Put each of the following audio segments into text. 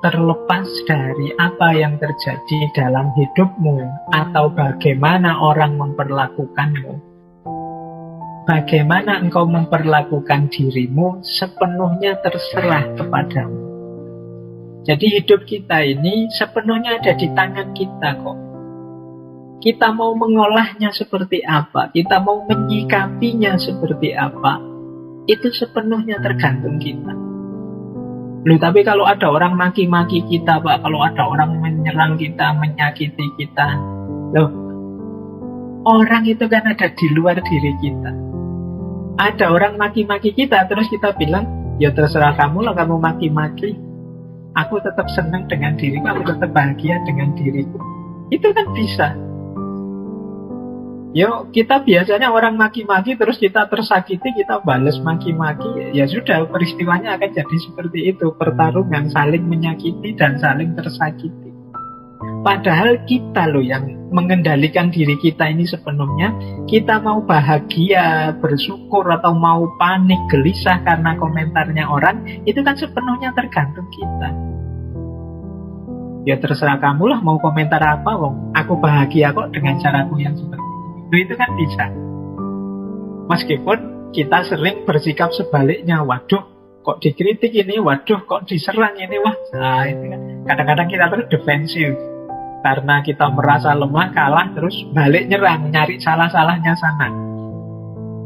terlepas dari apa yang terjadi dalam hidupmu atau bagaimana orang memperlakukanmu, bagaimana engkau memperlakukan dirimu sepenuhnya terserah kepadamu. Jadi hidup kita ini sepenuhnya ada di tangan kita kok. Kita mau mengolahnya seperti apa, kita mau menyikapinya seperti apa, itu sepenuhnya tergantung kita. Loh, tapi kalau ada orang maki-maki kita, Pak, kalau ada orang menyerang kita, menyakiti kita, loh, orang itu kan ada di luar diri kita. Ada orang maki-maki kita, terus kita bilang, ya terserah kamu lah, kamu maki-maki. Aku tetap senang dengan diriku, aku tetap bahagia dengan diriku. Itu kan bisa. Yo, kita biasanya orang maki-maki terus kita tersakiti, kita balas maki-maki, ya sudah, peristiwanya akan jadi seperti itu, pertarungan saling menyakiti dan saling tersakiti. Padahal kita loh yang mengendalikan diri kita ini sepenuhnya. Kita mau bahagia, bersyukur, atau mau panik, gelisah karena komentarnya orang, itu kan sepenuhnya tergantung kita. Ya terserah kamu lah mau komentar apa, wong aku bahagia kok dengan caraku yang seperti itu kan bisa. Meskipun kita sering bersikap sebaliknya, waduh kok dikritik ini, waduh kok diserang ini, wah, nah, itu kan kadang-kadang kita terus defensif karena kita merasa lemah, kalah, terus balik nyerang, nyari salah-salahnya sana.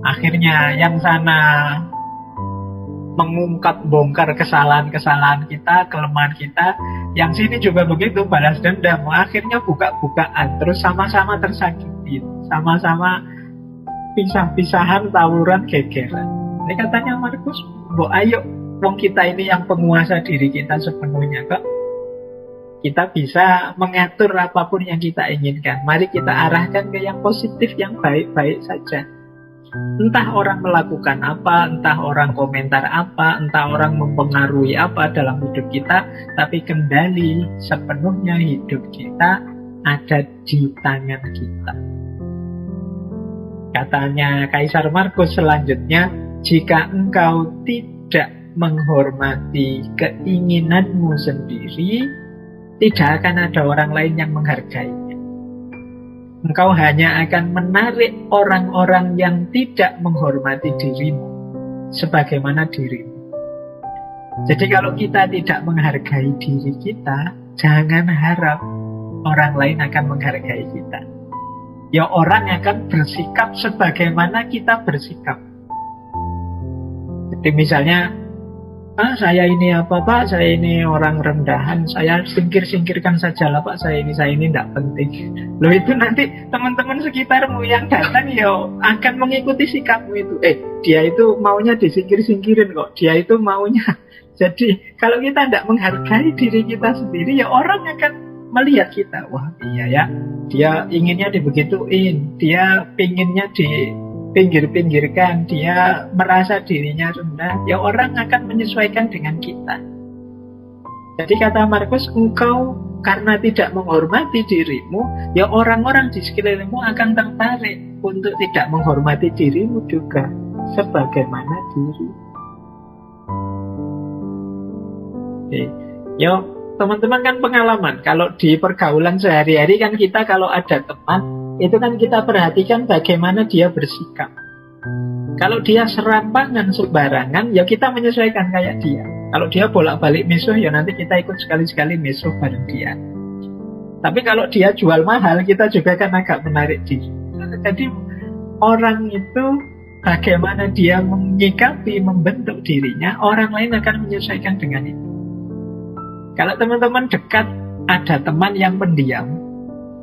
Akhirnya yang sana mengungkap, bongkar kesalahan-kesalahan kita, kelemahan kita, yang sini juga begitu, balas dendam. Akhirnya buka-bukaan, terus sama-sama tersakiti, sama-sama pisah-pisahan, tawuran, gegeran. Ini katanya Markus, ayo, wong kita ini yang penguasa diri kita sepenuhnya kok. Kita bisa mengatur apapun yang kita inginkan. Mari kita arahkan ke yang positif, yang baik-baik saja. Entah orang melakukan apa, entah orang komentar apa, entah orang mempengaruhi apa dalam hidup kita, tapi kendali sepenuhnya hidup kita ada di tangan kita. Katanya Kaisar Markus selanjutnya, jika engkau tidak menghormati keinginanmu sendiri, tidak akan ada orang lain yang menghargainya. Engkau hanya akan menarik orang-orang yang tidak menghormati dirimu sebagaimana dirimu. Jadi kalau kita tidak menghargai diri kita, jangan harap orang lain akan menghargai kita. Ya orang akan bersikap sebagaimana kita bersikap. Jadi misalnya, saya ini apa Pak, saya ini orang rendahan, saya singkir-singkirkan saja lah Pak, saya ini tidak penting. Loh itu nanti teman-teman sekitarmu yang datang ya akan mengikuti sikapmu itu. Dia itu maunya disingkir-singkirin kok, dia itu maunya. Jadi kalau kita tidak menghargai diri kita sendiri, ya orang akan melihat kita, wah iya ya, dia inginnya dibegituin, dia pinginnya di pinggir-pinggirkan, dia merasa dirinya rendah, ya orang akan menyesuaikan dengan kita. Jadi kata Markus, engkau karena tidak menghormati dirimu, ya orang-orang di sekelilingmu akan tertarik untuk tidak menghormati dirimu juga sebagaimana diri. Oke. Yo, teman-teman kan pengalaman, kalau di pergaulan sehari-hari kan kita kalau ada teman, itu kan kita perhatikan bagaimana dia bersikap. Kalau dia serampangan sembarangan, ya kita menyesuaikan kayak dia. Kalau dia bolak-balik misuh, ya nanti kita ikut sekali-sekali misuh bareng dia. Tapi kalau dia jual mahal, kita juga kan agak menarik diri. Jadi orang itu bagaimana dia menyikapi, membentuk dirinya, orang lain akan menyesuaikan dengan itu. Kalau teman-teman dekat, ada teman yang pendiam,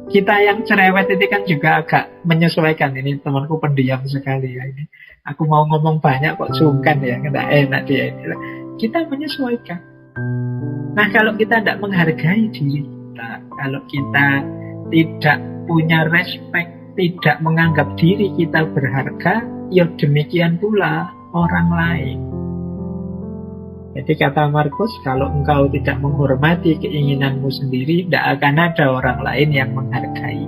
kita yang cerewet itu kan juga agak menyesuaikan. Ini temanku pendiam sekali ya, ini aku mau ngomong banyak kok sungkan ya, tidak enak dia ini. Kita menyesuaikan. Nah kalau kita tidak menghargai diri kita, kalau kita tidak punya respect, tidak menganggap diri kita berharga, ya demikian pula orang lain. Jadi kata Markus, kalau engkau tidak menghormati keinginanmu sendiri, tidak akan ada orang lain yang menghargai.